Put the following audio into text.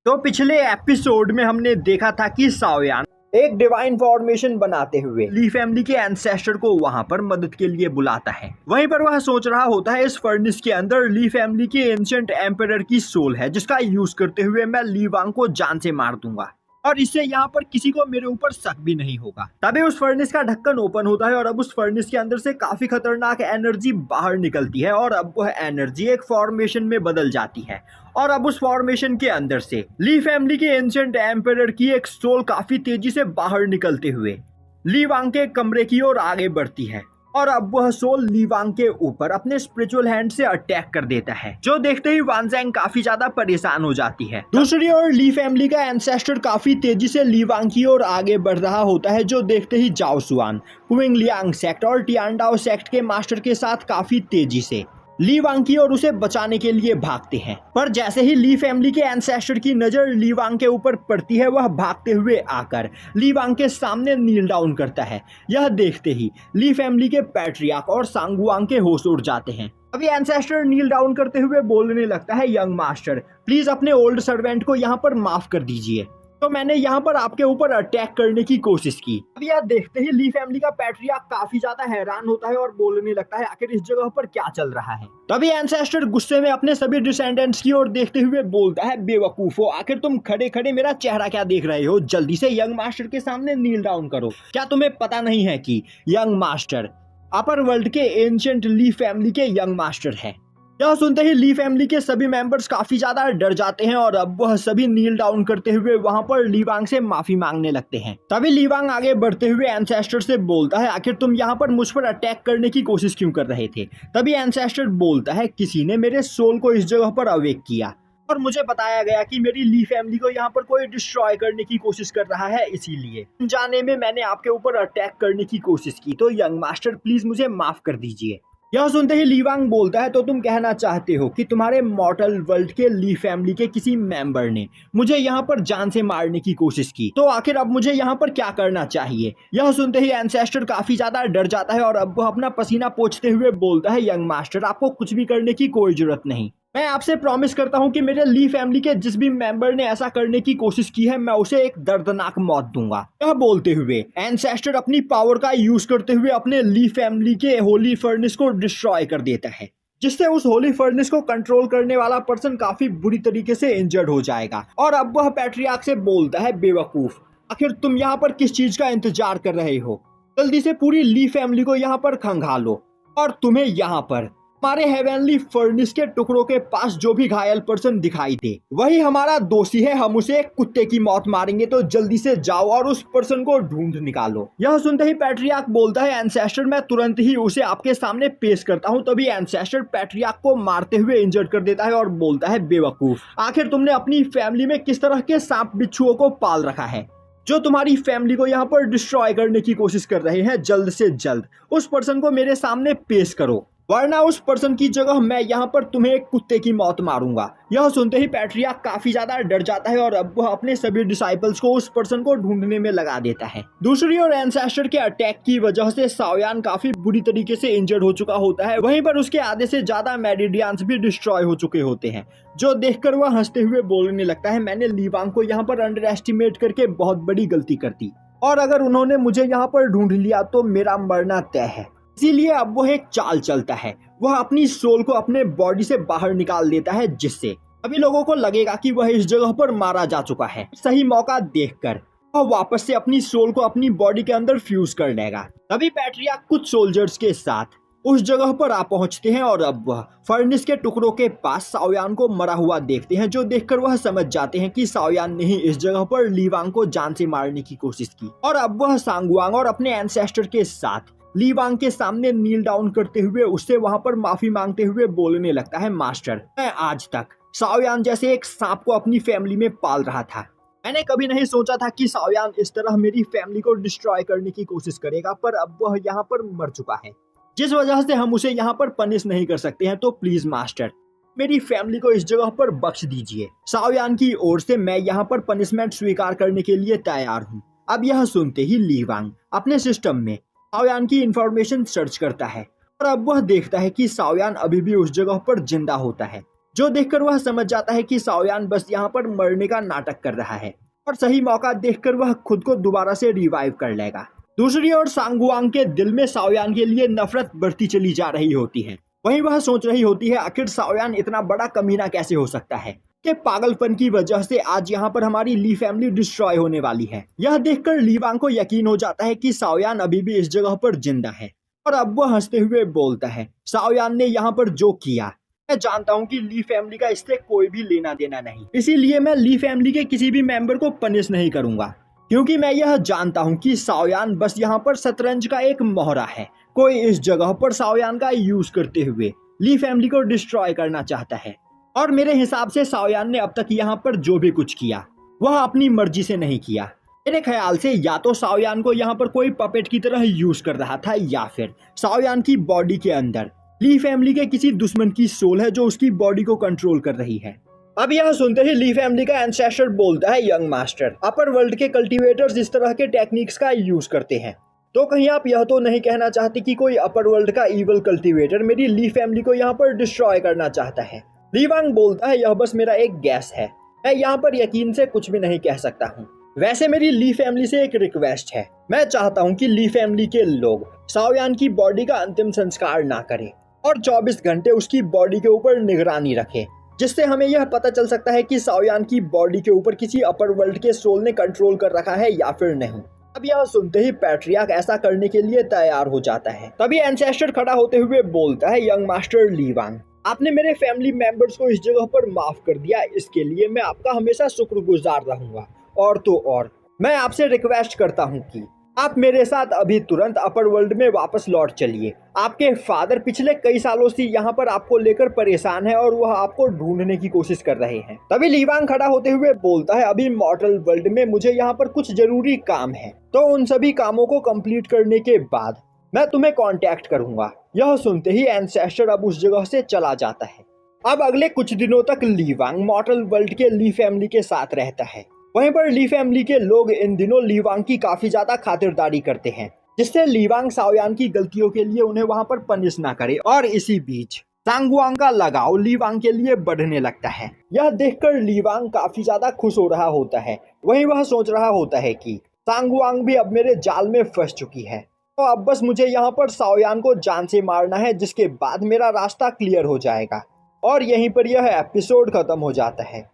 तो पिछले एपिसोड में हमने देखा था कि साओयान एक डिवाइन फॉर्मेशन बनाते हुए ली फैमिली के एंसेस्टर को वहां पर मदद के लिए बुलाता है। वहीं पर वह सोच रहा होता है इस फर्नेस के अंदर ली फैमिली के एंशिएंट एम्परर की सोल है, जिसका यूज करते हुए मैं ली वांग को जान से मार दूंगा और इससे यहाँ पर किसी को मेरे ऊपर शक भी नहीं होगा। तभी उस फर्नेस का ढक्कन ओपन होता है और अब उस फर्नेस के अंदर से काफी खतरनाक एनर्जी बाहर निकलती है और अब वह एनर्जी एक फॉर्मेशन में बदल जाती है और अब उस फॉर्मेशन के अंदर से ली फैमिली के एंशिएंट एम्परर की एक सोल काफी तेजी से बाहर निकलते हुए ली वांग के कमरे की ओर आगे बढ़ती है और अब वह सोल ली वांग के ऊपर अपने स्पिरिचुअल हैंड से अटैक कर देता है, जो देखते ही वान ज़ेंग काफी ज्यादा परेशान हो जाती है। दूसरी ओर ली फैमिली का एंसेस्टर काफी तेजी से ली वांग की ओर आगे बढ़ रहा होता है, जो देखते ही जाओ सुआन, कुविंग लियांग सेक्ट और टियानडाओ सेक्ट के मास्टर के साथ काफी तेजी से ली वांग की और उसे बचाने के लिए भागते हैं। पर जैसे ही ली फैमिली के एंसेस्टर की नजर ली वांग के ऊपर पड़ती है, वह भागते हुए आकर ली वांग के सामने नील डाउन करता है। यह देखते ही ली फैमिली के पैट्रियार्क और सांगुआंग के होश उड़ जाते हैं। अभी एंसेस्टर नील डाउन करते हुए बोलने लगता है, यंग मास्टर प्लीज अपने ओल्ड सर्वेंट को यहाँ पर माफ कर दीजिए, तो मैंने यहाँ पर आपके ऊपर अटैक करने की कोशिश की। अब यह देखते ही ली फैमिली का पैट्रियार्क काफी ज्यादा हैरान होता है और बोलने लगता है, आखिर इस जगह पर क्या चल रहा है। तभी एंसेस्टर गुस्से में अपने सभी डिसेंडेंट्स की ओर देखते हुए बोलता है, बेवकूफो, आखिर तुम खड़े खड़े मेरा चेहरा क्या देख रहे हो, जल्दी से यंग मास्टर के सामने नील डाउन करो। क्या तुम्हें पता नहीं है कि यंग मास्टर अपर वर्ल्ड के एंशिएंट ली फैमिली के यंग मास्टर है। यह सुनते ही ली फैमिली के सभी मेंबर्स काफी ज्यादा डर जाते हैं और अब वह सभी नील डाउन करते हुए वहां पर ली वांग से माफी मांगने लगते हैं। तभी ली वांग आगे बढ़ते हुए एंसेस्टर से बोलता है, आखिर तुम यहाँ पर मुझ पर अटैक करने की कोशिश क्यों कर रहे थे। तभी एंसेस्टर बोलता है, किसी ने मेरे सोल को इस जगह पर अवेक किया और मुझे बताया गया कि मेरी ली फैमिली को यहाँ पर कोई डिस्ट्रॉय करने की कोशिश कर रहा है, इसीलिए जाने में मैंने आपके ऊपर अटैक करने की कोशिश की, तो यंग मास्टर प्लीज मुझे माफ कर दीजिए। यह सुनते ही ली वांग बोलता है, तो तुम कहना चाहते हो कि तुम्हारे मॉर्टल वर्ल्ड के ली फैमिली के किसी मेंबर ने मुझे यहाँ पर जान से मारने की कोशिश की, तो आखिर अब मुझे यहाँ पर क्या करना चाहिए। यह सुनते ही एंसेस्टर काफी ज्यादा डर जाता है और अब वह अपना पसीना पोंछते हुए बोलता है, यंग मास्टर आपको कुछ भी करने की कोई जरूरत नहीं, मैं आपसे प्रॉमिस करता हूं कि मेरे ली फैमिली के जिस भी मेंबर ने ऐसा करने की कोशिश की है, मैं उसे एक दर्दनाक मौत दूंगा। यह बोलते हुए एंसेस्टर अपनी पावर का यूज करते हुए अपने ली फैमिली के होली फर्नेस को डिस्ट्रॉय कर देता है, जिससे उस होली फर्नेस को कंट्रोल करने वाला पर्सन काफी बुरी तरीके से इंजर्ड हो जाएगा। और अब वह पैट्रियार्क से बोलता है, बेवकूफ, आखिर तुम यहाँ पर किस चीज का इंतजार कर रहे हो, जल्दी से पूरी ली फैमिली को यहाँ पर खंगालो और तुम्हें यहाँ पर हमारे हेवनली फर्नेस के टुकड़ों के पास जो भी घायल पर्सन दिखाई दे वही हमारा दोषी है, हम उसे एक कुत्ते की मौत मारेंगे, तो जल्दी से जाओ और उस पर्सन को ढूंढ निकालो। यह सुनते ही पैट्रियार्क बोलता है, एंसेस्टर मैं तुरंत ही उसे आपके सामने पेश करता हूँ। तभी एंसेस्टर पैट्रियार्क को मारते हुए इंजर्ड कर देता है और बोलता है, बेवकूफ, आखिर तुमने अपनी फैमिली में किस तरह के सांप बिच्छुओं को पाल रखा है जो तुम्हारी फैमिली को यहाँ पर डिस्ट्रॉय करने की कोशिश कर रहे हैं। जल्द से जल्द उस पर्सन को मेरे सामने पेश करो, वरना उस पर्सन की जगह मैं यहाँ पर तुम्हें एक कुत्ते की मौत मारूंगा। यह सुनते ही पैट्रियार्क काफी ज्यादा डर जाता है और अब वह अपने सभी डिसाइपल्स को उस पर्सन को ढूंढने में लगा देता है। दूसरी ओर एंसेस्टर के अटैक की वजह से साओयान काफी बुरी तरीके से इंजर्ड हो चुका होता है, वहीं पर उसके आधे से ज्यादा मेरिडियंस भी डिस्ट्रॉय हो चुके होते हैं, जो देखकर वह हंसते हुए बोलने लगता है, मैंने ली वांग को यहाँ पर अंडर एस्टिमेट करके बहुत बड़ी गलती कर दी और अगर उन्होंने मुझे यहाँ पर ढूंढ लिया तो मेरा मरना तय है। इसीलिए अब वह एक चाल चलता है, वह अपनी सोल को अपने बॉडी से बाहर निकाल देता है, जिससे अभी लोगों को लगेगा कि वह इस जगह पर मारा जा चुका है। सही मौका देखकर वह वापस से अपनी सोल को अपनी बॉडी के अंदर फ्यूज कर लेगा। तभी पैट्रियार्क कुछ सोल्जर्स के साथ उस जगह पर आ पहुंचते हैं और अब वह फर्नेस के टुकड़ों के पास साओयान को मरा हुआ देखते हैं, जो देखकर वह समझ जाते हैं कि साओयान ने ही इस जगह पर ली वांग को जान से मारने की कोशिश की। और अब वह सांगुआंग और अपने एंसेस्टर के साथ ली वांग के सामने नील डाउन करते हुए उससे वहां पर माफी मांगते हुए बोलने लगता है, मास्टर, मैं आज तक साओयान जैसे एक सांप को अपनी फैमिली में पाल रहा था। मैंने कभी नहीं सोचा था कि साओयान इस तरह मेरी फैमिली को डिस्ट्रॉय करने की कोशिश करेगा, पर अब वह यहाँ पर मर चुका है, जिस वजह से हम उसे यहाँ पर पनिश नहीं कर सकते हैं। तो प्लीज मास्टर, मेरी फैमिली को इस जगह पर बख्श दीजिए। साओयान की ओर से मैं यहाँ पर पनिशमेंट स्वीकार करने के लिए तैयार हूँ। अब यह सुनते ही ली वांग अपने सिस्टम में साओयान की इंफॉर्मेशन सर्च करता है और अब वह देखता है कि साओयान अभी भी उस जगह पर जिंदा होता है। जो देखकर वह समझ जाता है कि साओयान बस यहाँ पर मरने का नाटक कर रहा है और सही मौका देखकर वह खुद को दोबारा से रिवाइव कर लेगा। दूसरी ओर सांगुआंग के दिल में साओयान के लिए नफरत बढ़ती चली जा रही होती है। वहीं वह सोच रही होती है आखिर साओयान इतना बड़ा कमीना कैसे हो सकता है कि पागलपन की वजह से आज यहाँ पर हमारी ली फैमिली डिस्ट्रॉय होने वाली है। यह देखकर ली वांग को यकीन हो जाता है कि साओयान अभी भी इस जगह पर जिंदा है और अब वह हंसते हुए बोलता है, साओयान ने यहाँ पर जो किया, मैं जानता हूँ कि ली फैमिली का इससे कोई भी लेना देना नहीं, इसीलिए मैं ली फैमिली के किसी भी मेंबर को पनिश नहीं करूंगा, क्योंकि मैं यह जानता हूँ कि साओयान बस यहाँ पर शतरंज का एक मोहरा है। कोई इस जगह पर साओयान का यूज करते हुए ली फैमिली को डिस्ट्रॉय करना चाहता है और मेरे हिसाब से साओयान ने अब तक यहाँ पर जो भी कुछ किया वह अपनी मर्जी से नहीं किया। मेरे ख्याल से या तो साओयान को यहाँ पर कोई पपेट की तरह यूज कर रहा था या फिर साओयान की बॉडी के अंदर ली फैमिली के किसी दुश्मन की सोल है जो उसकी बॉडी को कंट्रोल कर रही है। अब यह सुनते ही ली फैमिली का एंसेस्टर बोलता है, यंग मास्टर, अपर वर्ल्ड के कल्टीवेटर्स इस तरह के टेक्निक्स का यूज करते हैं, तो कहीं आप यह तो नहीं कहना चाहते कि कोई अपर वर्ल्ड का इवल कल्टीवेटर मेरी ली फैमिली को यहाँ पर डिस्ट्रॉय करना चाहता है? ली वांग बोलता है, यह बस मेरा एक गैस है, मैं यहाँ पर यकीन से कुछ भी नहीं कह सकता हूँ। वैसे मेरी ली फैमिली से एक रिक्वेस्ट है, मैं चाहता हूँ कि ली फैमिली के लोग साओयान की बॉडी का अंतिम संस्कार ना करें और 24 घंटे उसकी बॉडी के ऊपर निगरानी रखें, जिससे हमें यह पता चल सकता है कि साओयान की बॉडी के ऊपर किसी अपर वर्ल्ड के सोल ने कंट्रोल कर रखा है या फिर नहीं। अब यह सुनते ही पैट्रियार्क ऐसा करने के लिए तैयार हो जाता है। तभी एंसेस्टर खड़ा होते हुए बोलता है, यंग मास्टर ली वांग, आपने मेरे फैमिली मेंबर्स को इस जगह पर माफ कर दिया, इसके लिए मैं आपका हमेशा शुक्रगुजार रहूंगा। और तो और मैं आपसे रिक्वेस्ट करता हूँ कि आप मेरे साथ अभी तुरंत अपर वर्ल्ड में वापस लौट चलिए। आपके फादर पिछले कई सालों से यहाँ पर आपको लेकर परेशान है और वह आपको ढूंढने की कोशिश कर रहे हैं। तभी ली वांग खड़ा होते हुए बोलता है, अभी मॉर्टल वर्ल्ड में मुझे यहाँ पर कुछ जरूरी काम है, तो उन सभी कामों को कंप्लीट करने के बाद मैं तुम्हें कांटेक्ट करूंगा। यह सुनते ही एंसेस्टर अब उस जगह से चला जाता है। अब अगले कुछ दिनों तक ली वांग मॉर्टल वर्ल्ड के ली फैमिली के साथ रहता है। वहीं पर ली फैमिली के लोग इन दिनों ली वांग की काफी ज्यादा खातिरदारी करते हैं, जिससे ली वांग साओयान की गलतियों के लिए उन्हें वहां पर पनिश ना करे। और इसी बीच सांगुआंग का लगाव ली वांग के लिए बढ़ने लगता है। यह देखकर ली वांग काफी ज्यादा खुश हो रहा होता है। वहीं वह सोच रहा होता है कि सांगुआंग भी अब मेरे जाल में फंस चुकी है, तो अब बस मुझे यहाँ पर साओयान को जान से मारना है, जिसके बाद मेरा रास्ता क्लियर हो जाएगा। और यहीं पर यह एपिसोड खत्म हो जाता है।